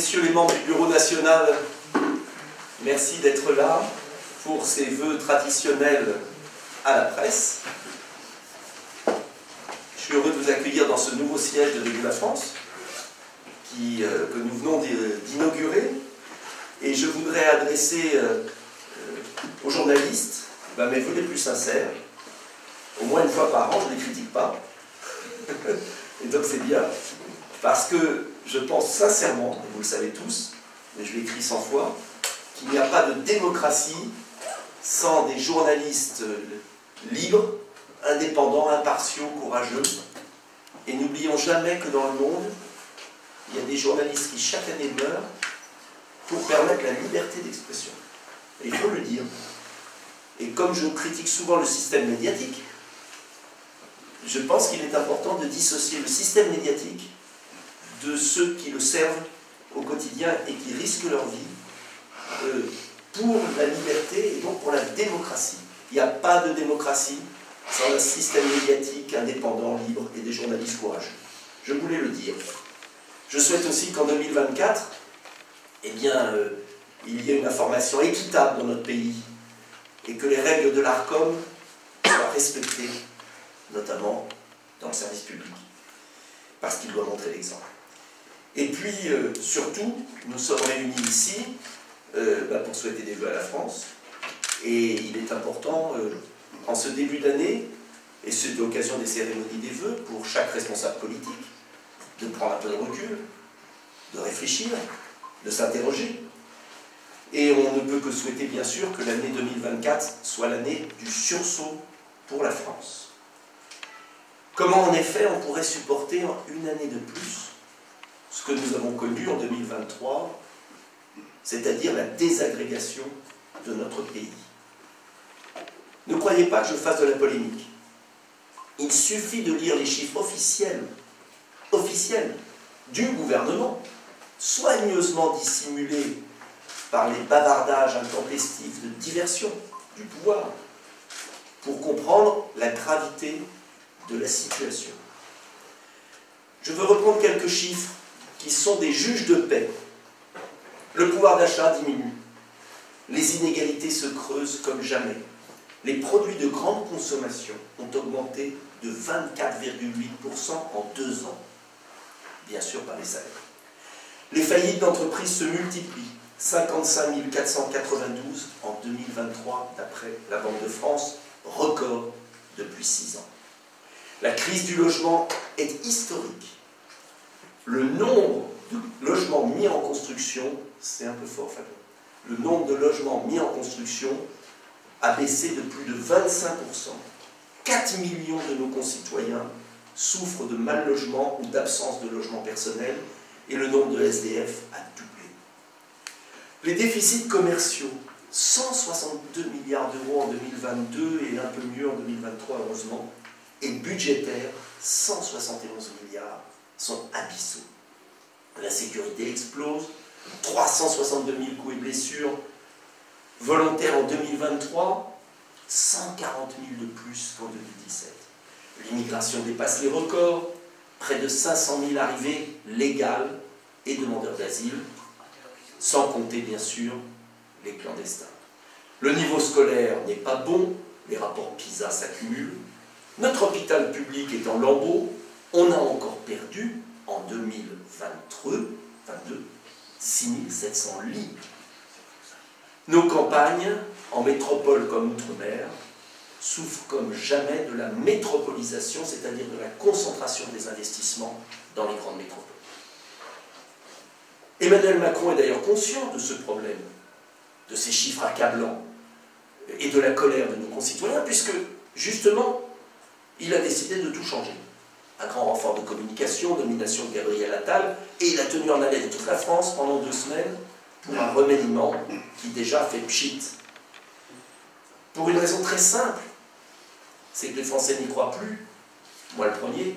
messieurs les membres du Bureau national, merci d'être là pour ces vœux traditionnels à la presse. Je suis heureux de vous accueillir dans ce nouveau siège de Debout la France que nous venons d'inaugurer. Et je voudrais adresser aux journalistes mes vœux les plus sincères. Au moins une fois par an, je ne les critique pas. Et donc c'est bien. Parce que je pense sincèrement, et vous le savez tous, mais je l'ai écrit 100 fois, qu'il n'y a pas de démocratie sans des journalistes libres, indépendants, impartiaux, courageux. Et n'oublions jamais que dans le monde, il y a des journalistes qui chaque année meurent pour permettre la liberté d'expression. Et il faut le dire. Et comme je critique souvent le système médiatique, je pense qu'il est important de dissocier le système médiatique de ceux qui le servent au quotidien et qui risquent leur vie pour la liberté et donc pour la démocratie. Il n'y a pas de démocratie sans un système médiatique indépendant, libre et des journalistes courageux. Je voulais le dire. Je souhaite aussi qu'en 2024, il y ait une information équitable dans notre pays et que les règles de l'ARCOM soient respectées, notamment dans le service public, parce qu'il doit montrer l'exemple. Et puis, surtout, nous sommes réunis ici pour souhaiter des vœux à la France. Et il est important, en ce début d'année, et c'est l'occasion des cérémonies des vœux pour chaque responsable politique, de prendre un peu de recul, de réfléchir, de s'interroger. Et on ne peut que souhaiter, bien sûr, que l'année 2024 soit l'année du sursaut pour la France. Comment, en effet, on pourrait supporter une année de plus ce que nous avons connu en 2023, c'est-à-dire la désagrégation de notre pays. Ne croyez pas que je fasse de la polémique. Il suffit de lire les chiffres officiels du gouvernement, soigneusement dissimulés par les bavardages intempestifs de diversion du pouvoir, pour comprendre la gravité de la situation. Je veux reprendre quelques chiffres qui sont des juges de paix. Le pouvoir d'achat diminue. Les inégalités se creusent comme jamais. Les produits de grande consommation ont augmenté de 24,8% en 2 ans. Bien sûr, pas les salaires. Les faillites d'entreprises se multiplient. 55 492 en 2023, d'après la Banque de France, record depuis 6 ans. La crise du logement est historique. Le nombre de logements mis en construction, c'est un peu fort, Fabien. Le nombre de logements mis en construction a baissé de plus de 25%. 4 millions de nos concitoyens souffrent de mal logement ou d'absence de logement personnel et le nombre de SDF a doublé. Les déficits commerciaux, 162 milliards d'euros en 2022 et un peu mieux en 2023, heureusement, et budgétaires, 171 milliards, sont abyssaux. La sécurité explose, 362 000 coups et blessures volontaires en 2023, 140 000 de plus qu'en 2017. L'immigration dépasse les records, près de 500 000 arrivées légales et demandeurs d'asile, sans compter bien sûr les clandestins. Le niveau scolaire n'est pas bon, les rapports PISA s'accumulent, notre hôpital public est en lambeaux, on a encore perdu, en 2022, 6 700 lits. Nos campagnes, en métropole comme outre-mer, souffrent comme jamais de la métropolisation, c'est-à-dire de la concentration des investissements dans les grandes métropoles. Emmanuel Macron est d'ailleurs conscient de ce problème, de ces chiffres accablants et de la colère de nos concitoyens, puisque, justement, il a décidé de tout changer. Un grand renfort de communication, nomination de Gabriel Attal, et il a tenu en haleine toute la France pendant 2 semaines pour un remaniement qui déjà fait pchit. Pour une raison très simple, c'est que les Français n'y croient plus, moi le premier,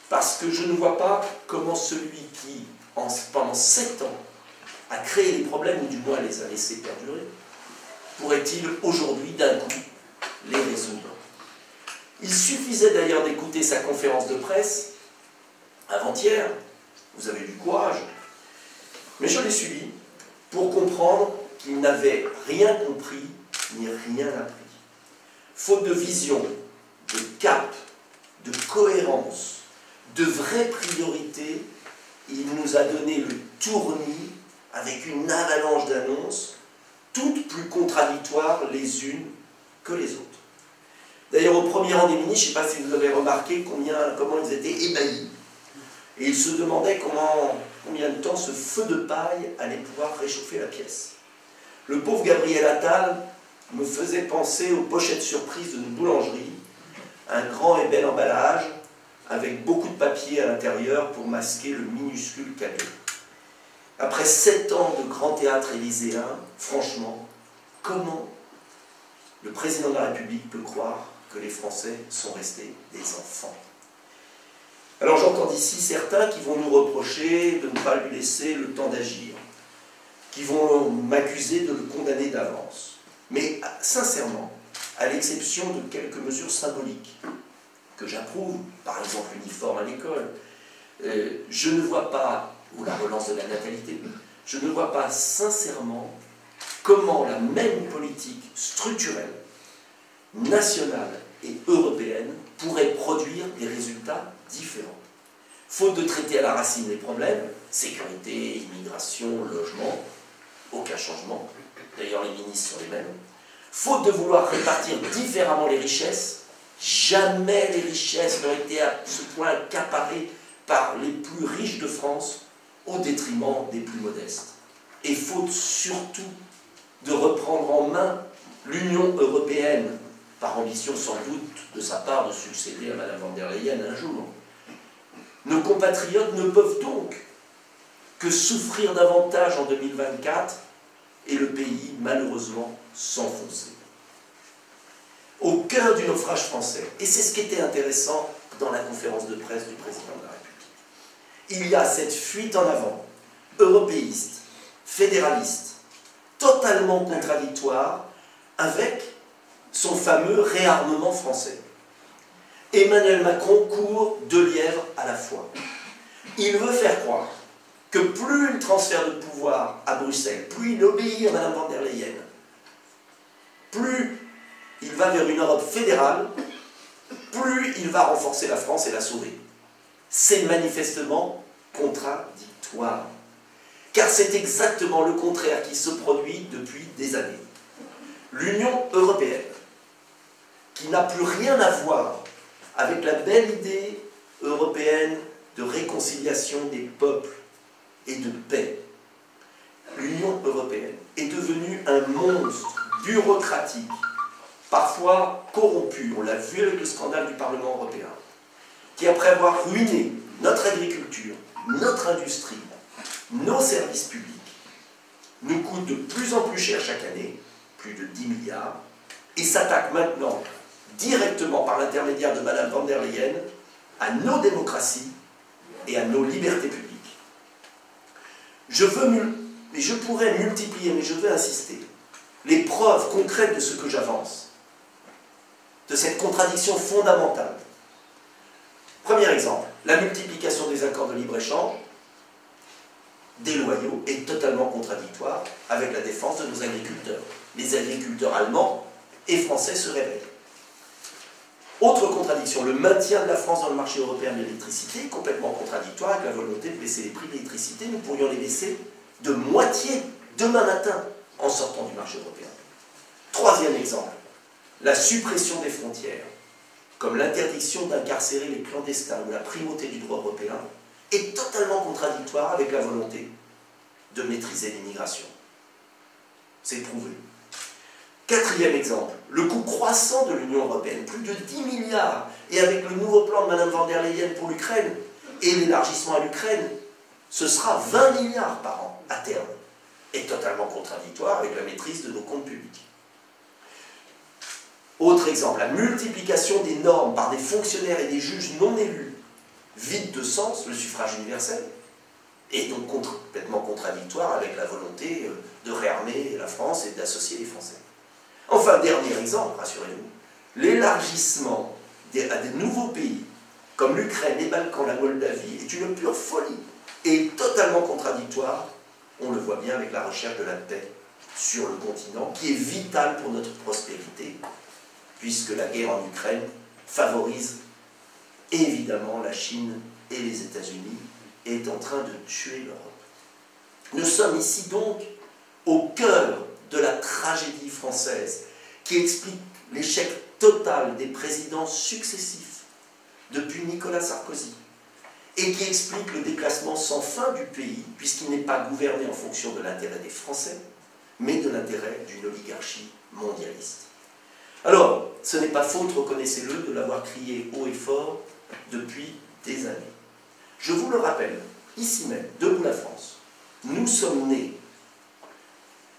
parce que je ne vois pas comment celui qui, pendant 7 ans, a créé les problèmes, ou du moins les a laissés perdurer, pourrait-il aujourd'hui d'un coup les résoudre. Il suffisait d'ailleurs d'écouter sa conférence de presse avant-hier, vous avez du courage, Mais je l'ai suivi pour comprendre qu'il n'avait rien compris ni rien appris. Faute de vision, de cap, de cohérence, de vraies priorités, il nous a donné le tournis avec une avalanche d'annonces, toutes plus contradictoires les unes que les autres. D'ailleurs, au premier rang des ministres, je ne sais pas si vous avez remarqué comment ils étaient ébahis. Et ils se demandaient combien de temps ce feu de paille allait pouvoir réchauffer la pièce. Le pauvre Gabriel Attal me faisait penser aux pochettes surprises d'une boulangerie, un grand et bel emballage, avec beaucoup de papier à l'intérieur pour masquer le minuscule cadeau. Après 7 ans de grand théâtre élyséen, franchement, comment le président de la République peut croire que les Français sont restés des enfants? Alors j'entends d'ici certains qui vont nous reprocher de ne pas lui laisser le temps d'agir, qui vont m'accuser de le condamner d'avance. Mais sincèrement, à l'exception de quelques mesures symboliques, que j'approuve, par exemple l'uniforme à l'école, je ne vois pas, ou la relance de la natalité, je ne vois pas sincèrement comment la même politique structurelle, nationale et européenne pourrait produire des résultats différents. Faute de traiter à la racine les problèmes, sécurité, immigration, logement, aucun changement, d'ailleurs les ministres sont les mêmes. Faute de vouloir répartir différemment les richesses, jamais les richesses n'ont été à ce point accaparées par les plus riches de France au détriment des plus modestes. Et faute surtout de reprendre en main l'Union européenne, par ambition sans doute de sa part de succéder à Mme von der Leyen un jour. Nos compatriotes ne peuvent donc que souffrir davantage en 2024 et le pays, malheureusement, s'enfoncer. Au cœur du naufrage français, et c'est ce qui était intéressant dans la conférence de presse du président de la République, il y a cette fuite en avant, européiste, fédéraliste, totalement contradictoire avec son fameux réarmement français. Emmanuel Macron court 2 lièvres à la fois. Il veut faire croire que plus il transfère de pouvoir à Bruxelles, plus il obéit à Mme von der Leyen, plus il va vers une Europe fédérale, plus il va renforcer la France et la sauver. C'est manifestement contradictoire. Car c'est exactement le contraire qui se produit depuis des années. L'Union européenne, qui n'a plus rien à voir avec la belle idée européenne de réconciliation des peuples et de paix, l'Union européenne est devenue un monstre bureaucratique, parfois corrompu, on l'a vu avec le scandale du Parlement européen, qui après avoir ruiné notre agriculture, notre industrie, nos services publics, nous coûte de plus en plus cher chaque année, plus de 10 milliards, et s'attaque maintenant directement par l'intermédiaire de Mme von der Leyen à nos démocraties et à nos libertés publiques. Je pourrais multiplier, mais je veux insister, les preuves concrètes de ce que j'avance, de cette contradiction fondamentale. Premier exemple, la multiplication des accords de libre-échange déloyaux est totalement contradictoire avec la défense de nos agriculteurs. Les agriculteurs allemands et français se réveillent. Autre contradiction, le maintien de la France dans le marché européen de l'électricité est complètement contradictoire avec la volonté de baisser les prix de l'électricité. Nous pourrions les baisser de moitié demain matin en sortant du marché européen. Troisième exemple, la suppression des frontières, comme l'interdiction d'incarcérer les clandestins ou la primauté du droit européen, est totalement contradictoire avec la volonté de maîtriser l'immigration. C'est prouvé. Quatrième exemple, le coût croissant de l'Union européenne, plus de 10 milliards, et avec le nouveau plan de Mme von der Leyen pour l'Ukraine et l'élargissement à l'Ukraine, ce sera 20 milliards par an à terme, est totalement contradictoire avec la maîtrise de nos comptes publics. Autre exemple, la multiplication des normes par des fonctionnaires et des juges non élus, vide de sens le suffrage universel, et donc complètement contradictoire avec la volonté de réarmer la France et d'associer les Français. Enfin, dernier exemple, rassurez-vous, l'élargissement à des nouveaux pays, comme l'Ukraine, les Balkans, la Moldavie, est une pure folie et totalement contradictoire On le voit bien avec la recherche de la paix sur le continent, qui est vitale pour notre prospérité, puisque la guerre en Ukraine favorise évidemment la Chine et les États-Unis, et est en train de tuer l'Europe. Nous sommes ici donc au cœur de la tragédie française, qui explique l'échec total des présidents successifs depuis Nicolas Sarkozy, et qui explique le déclassement sans fin du pays, puisqu'il n'est pas gouverné en fonction de l'intérêt des Français, mais de l'intérêt d'une oligarchie mondialiste. Alors, ce n'est pas faute, reconnaissez-le, de l'avoir crié haut et fort depuis des années. Je vous le rappelle, ici même, debout la France, nous sommes nés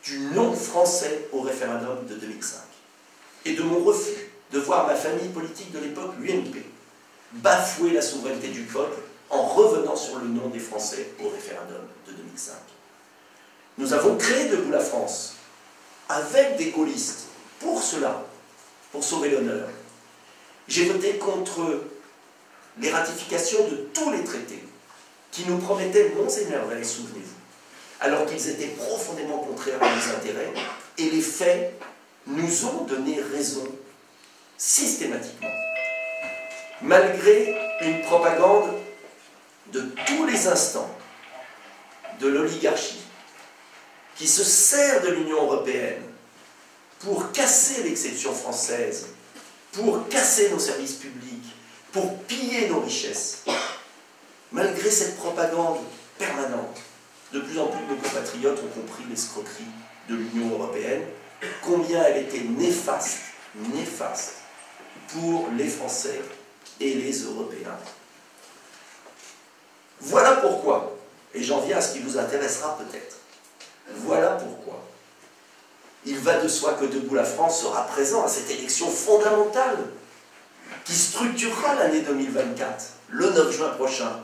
du non français au référendum de 2005 et de mon refus de voir ma famille politique de l'époque, l'UMP, bafouer la souveraineté du peuple en revenant sur le non des Français au référendum de 2005. Nous avons créé Debout la France avec des gaullistes pour cela, pour sauver l'honneur. J'ai voté contre les ratifications de tous les traités qui nous promettaient monts et merveilles, souvenez-vous, alors qu'ils étaient profondément contraires à nos intérêts, et les faits nous ont donné raison systématiquement. Malgré une propagande de tous les instants de l'oligarchie qui se sert de l'Union européenne pour casser l'exception française, pour casser nos services publics, pour piller nos richesses, malgré cette propagande permanente, de plus en plus de nos compatriotes ont compris l'escroquerie de l'Union européenne, combien elle était néfaste pour les Français et les Européens. Voilà pourquoi, et j'en viens à ce qui vous intéressera peut-être, voilà pourquoi il va de soi que Debout la France sera présent à cette élection fondamentale qui structurera l'année 2024, le 9 juin prochain,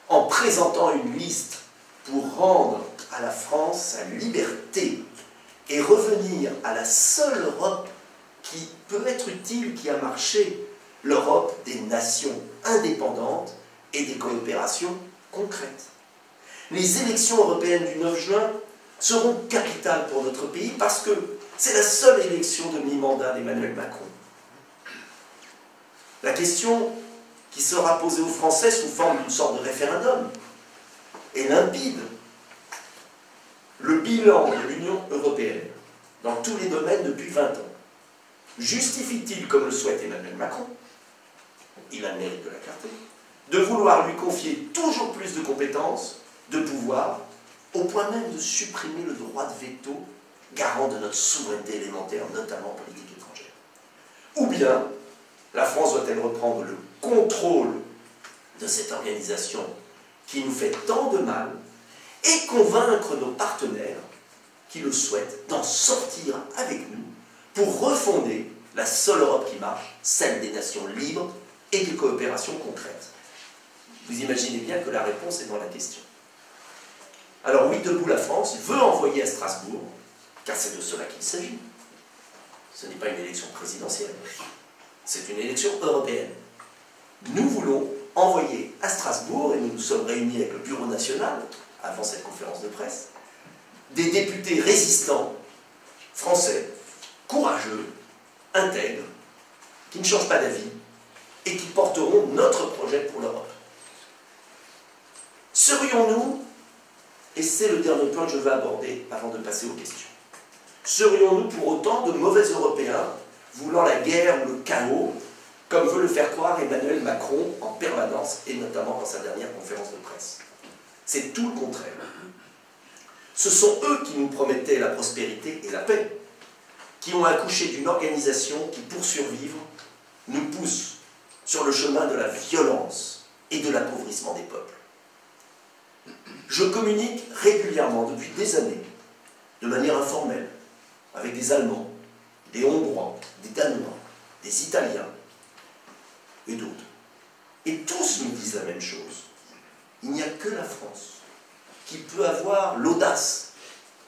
en présentant une liste pour rendre à la France sa liberté et revenir à la seule Europe qui peut être utile, qui a marché, l'Europe des nations indépendantes et des coopérations concrètes. Les élections européennes du 9 juin seront capitales pour notre pays parce que c'est la seule élection de mi-mandat d'Emmanuel Macron. La question qui sera posée aux Français sous forme d'une sorte de référendum est limpide. Le bilan de l'Union européenne dans tous les domaines depuis 20 ans justifie-t-il, comme le souhaite Emmanuel Macron, il a le mérite de la clarté, de vouloir lui confier toujours plus de compétences, de pouvoir, au point même de supprimer le droit de veto, garant de notre souveraineté élémentaire, notamment politique étrangère. Ou bien, la France doit-elle reprendre le contrôle de cette organisation qui nous fait tant de mal et convaincre nos partenaires qui le souhaitent d'en sortir avec nous pour refonder la seule Europe qui marche, celle des nations libres et des coopérations concrètes. Vous imaginez bien que la réponse est dans la question. Alors oui, Debout la France veut envoyer à Strasbourg, car c'est de cela qu'il s'agit. Ce n'est pas une élection présidentielle, c'est une élection européenne. Nous voulons envoyer à Strasbourg, et nous nous sommes réunis avec le Bureau national, avant cette conférence de presse, des députés résistants, français, courageux, intègres, qui ne changent pas d'avis, et qui porteront notre projet pour l'Europe. Serions-nous, et c'est le dernier point que je veux aborder avant de passer aux questions, serions-nous pour autant de mauvais Européens voulant la guerre ou le chaos, comme veut le faire croire Emmanuel Macron en permanence, et notamment dans sa dernière conférence de presse? C'est tout le contraire. Ce sont eux qui nous promettaient la prospérité et la paix, qui ont accouché d'une organisation qui, pour survivre, nous pousse sur le chemin de la violence et de l'appauvrissement des peuples. Je communique régulièrement, depuis des années, de manière informelle, avec des Allemands, des Hongrois, des Danois, des Italiens et d'autres. Et tous nous disent la même chose. Il n'y a que la France qui peut avoir l'audace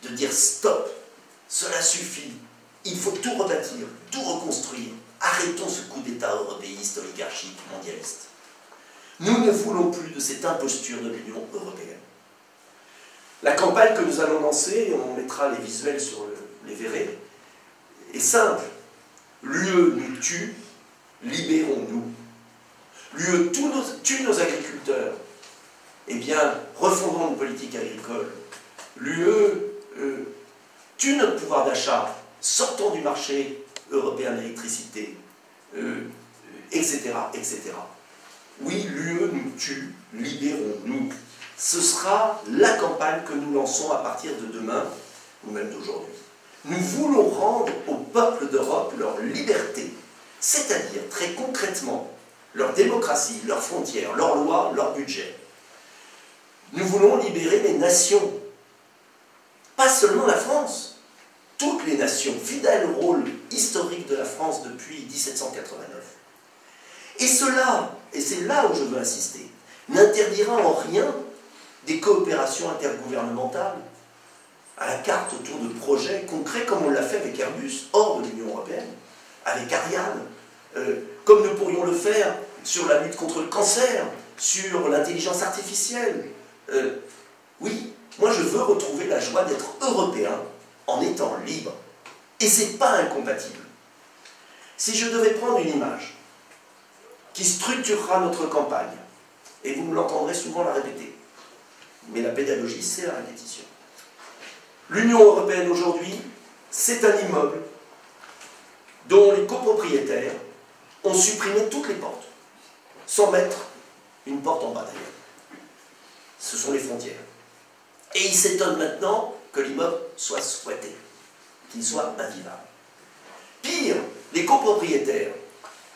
de dire stop, cela suffit, il faut tout rebâtir, tout reconstruire, arrêtons ce coup d'État européiste, oligarchique, mondialiste. Nous ne voulons plus de cette imposture de l'Union européenne. La campagne que nous allons lancer, on mettra les visuels sur les verrets, est simple. L'UE nous tue, libérons-nous. L'UE tue nos agriculteurs. Eh bien, refondons une politique agricole. L'UE tue notre pouvoir d'achat, sortons du marché européen de l'électricité, etc., etc. Oui, l'UE nous tue, libérons-nous. Ce sera la campagne que nous lançons à partir de demain, ou même d'aujourd'hui. Nous voulons rendre au peuple d'Europe leur liberté, c'est-à-dire, très concrètement, leur démocratie, leurs frontières, leurs lois, leur budget. Nous voulons libérer les nations, pas seulement la France, toutes les nations, fidèles au rôle historique de la France depuis 1789. Et cela, et c'est là où je veux insister, n'interdira en rien des coopérations intergouvernementales à la carte autour de projets concrets comme on l'a fait avec Airbus, hors de l'Union européenne, avec Ariane, comme nous pourrions le faire sur la lutte contre le cancer, sur l'intelligence artificielle. Oui, moi je veux retrouver la joie d'être européen en étant libre. Et c'est pas incompatible. Si je devais prendre une image qui structurera notre campagne, et vous me l'entendrez souvent la répéter, mais la pédagogie, c'est la répétition. L'Union européenne aujourd'hui, c'est un immeuble dont les copropriétaires ont supprimé toutes les portes, sans mettre une porte en bas d'ailleurs. Ce sont les frontières. Et ils s'étonnent maintenant que l'immeuble soit squatté, qu'il soit invivable. Pire, les copropriétaires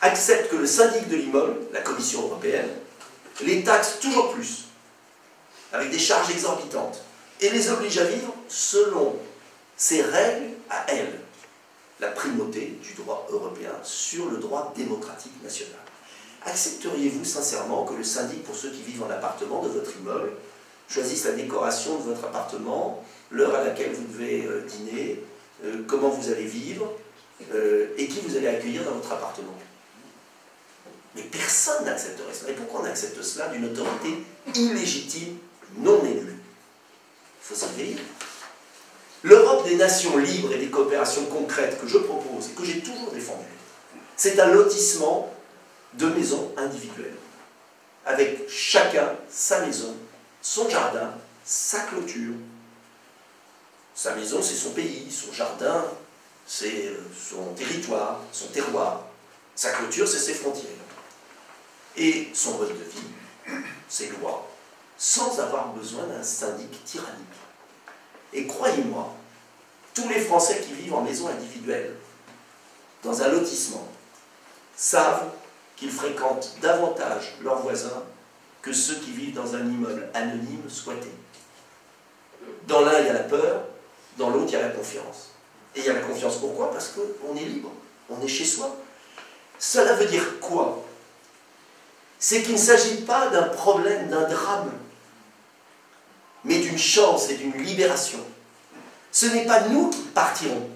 acceptent que le syndic de l'immeuble, la Commission européenne, les taxe toujours plus, avec des charges exorbitantes, et les oblige à vivre selon ses règles à elle, la primauté du droit européen sur le droit démocratique national. Accepteriez-vous sincèrement que le syndic, pour ceux qui vivent en appartement de votre immeuble, choisisse la décoration de votre appartement, l'heure à laquelle vous devez dîner, comment vous allez vivre, et qui vous allez accueillir dans votre appartement? Mais personne n'accepterait cela. Et pourquoi on accepte cela d'une autorité illégitime, non élue? Il faut s'en réveiller. L'Europe des nations libres et des coopérations concrètes que je propose et que j'ai toujours défendu, c'est un lotissement de maisons individuelles, avec chacun sa maison, son jardin, sa clôture. Sa maison, c'est son pays, son jardin, c'est son territoire, son terroir. Sa clôture, c'est ses frontières. Et son mode de vie, ses lois, sans avoir besoin d'un syndic tyrannique. Et croyez-moi, tous les Français qui vivent en maison individuelle, dans un lotissement, savent qu'ils fréquentent davantage leurs voisins que ceux qui vivent dans un immeuble anonyme squatté. Dans l'un, il y a la peur, dans l'autre, il y a la confiance. Et il y a la confiance, pourquoi? Parce qu'on est libre, on est chez soi. Cela veut dire quoi? C'est qu'il ne s'agit pas d'un problème, d'un drame, mais d'une chance et d'une libération. Ce n'est pas nous qui partirons.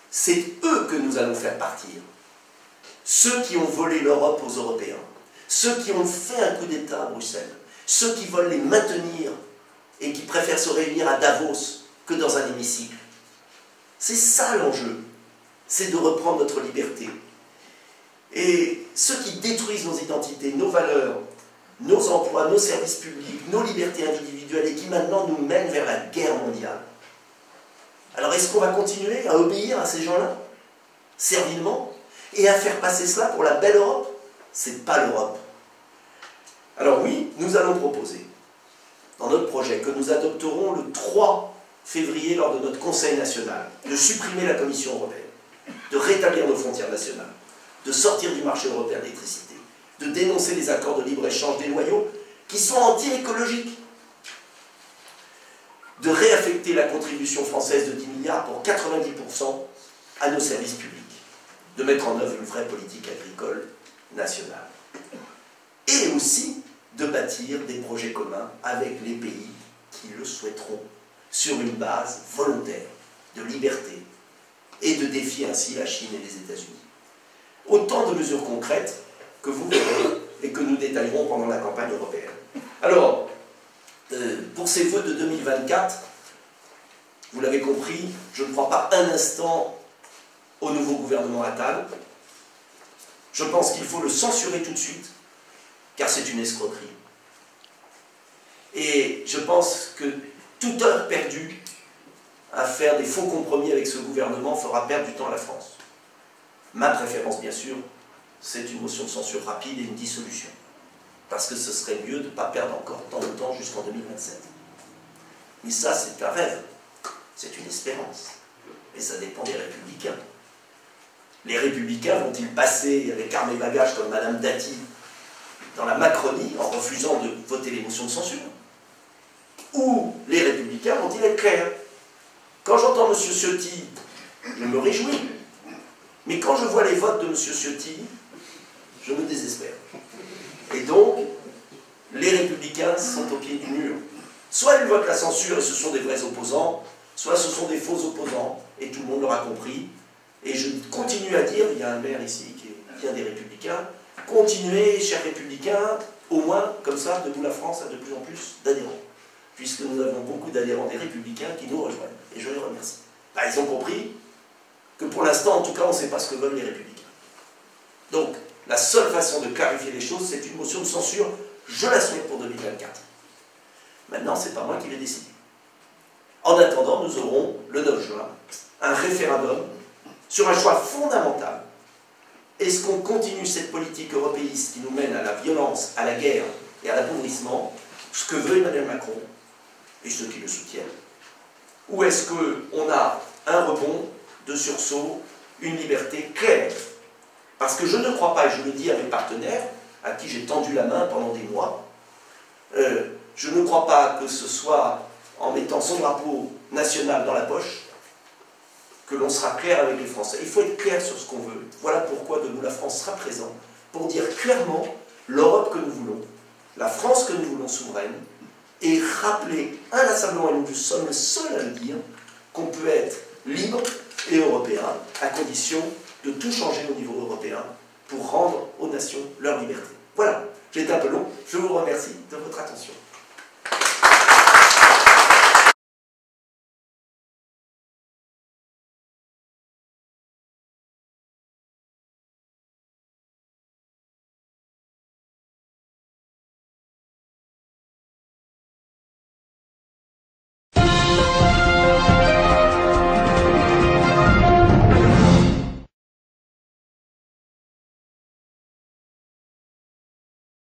C'est eux que nous allons faire partir. Ceux qui ont volé l'Europe aux Européens, ceux qui ont fait un coup d'État à Bruxelles, ceux qui veulent les maintenir et qui préfèrent se réunir à Davos que dans un hémicycle. C'est ça l'enjeu, c'est de reprendre notre liberté. Et ceux qui détruisent nos identités, nos valeurs, nos emplois, nos services publics, nos libertés individuelles et qui maintenant nous mènent vers la guerre mondiale. Alors est-ce qu'on va continuer à obéir à ces gens-là, servilement, et à faire passer cela pour la belle Europe? C'est pas l'Europe. Alors oui, nous allons proposer, dans notre projet, que nous adopterons le 3 février lors de notre Conseil national, de supprimer la Commission européenne, de rétablir nos frontières nationales, de sortir du marché européen de l'électricité, de dénoncer les accords de libre-échange déloyaux qui sont anti-écologiques, de réaffecter la contribution française de 10 milliards pour 90% à nos services publics, de mettre en œuvre une vraie politique agricole nationale. Et aussi de bâtir des projets communs avec les pays qui le souhaiteront, sur une base volontaire, de liberté, et de défier ainsi la Chine et les États-Unis. Autant de mesures concrètes que vous verrez et que nous détaillerons pendant la campagne européenne. Alors, pour ces vœux de 2024, vous l'avez compris, je ne crois pas un instant au nouveau gouvernement Attal. Je pense qu'il faut le censurer tout de suite, car c'est une escroquerie. Et je pense que toute heure perdue à faire des faux compromis avec ce gouvernement fera perdre du temps à la France. Ma préférence, bien sûr, c'est une motion de censure rapide et une dissolution. Parce que ce serait mieux de ne pas perdre encore tant de temps jusqu'en 2027. Mais ça, c'est un rêve. C'est une espérance. Et ça dépend des Républicains. Les Républicains vont-ils passer avec armes et bagages comme Madame Dati dans la Macronie en refusant de voter les motions de censure? Ou les Républicains vont-ils être clairs? Quand j'entends M. Ciotti, je me réjouis. Mais quand je vois les votes de M. Ciotti, je me désespère. Et donc, les Républicains sont au pied du mur. Soit ils votent la censure et ce sont des vrais opposants, soit ce sont des faux opposants, et tout le monde l'aura compris. Et je continue à dire, il y a un maire ici qui vient des Républicains, continuez, chers Républicains, au moins, comme ça, Debout la France a de plus en plus d'adhérents. Puisque nous avons beaucoup d'adhérents des Républicains qui nous rejoignent. Et je les remercie. Bah, ils ont compris que pour l'instant, en tout cas, on ne sait pas ce que veulent les Républicains. Donc, la seule façon de clarifier les choses, c'est une motion de censure. Je la souhaite pour 2024. Maintenant, ce n'est pas moi qui vais décider. En attendant, nous aurons, le 9 juin, un référendum sur un choix fondamental. Est-ce qu'on continue cette politique européiste qui nous mène à la violence, à la guerre et à l'appauvrissement, ce que veut Emmanuel Macron et ceux qui le soutiennent? Ou est-ce qu'on a un rebond de sursaut, une liberté claire? Parce que je ne crois pas, et je le dis à mes partenaires, à qui j'ai tendu la main pendant des mois, je ne crois pas que ce soit en mettant son drapeau national dans la poche que l'on sera clair avec les Français. Il faut être clair sur ce qu'on veut. Voilà pourquoi Debout la France sera présent, pour dire clairement l'Europe que nous voulons, la France que nous voulons souveraine, et rappeler inlassablement, et nous sommes les seuls à le dire, qu'on peut être libre et européen, à condition de tout changer au niveau européen pour rendre aux nations leur liberté. Voilà, j'ai été un peu long, je vous remercie de votre attention.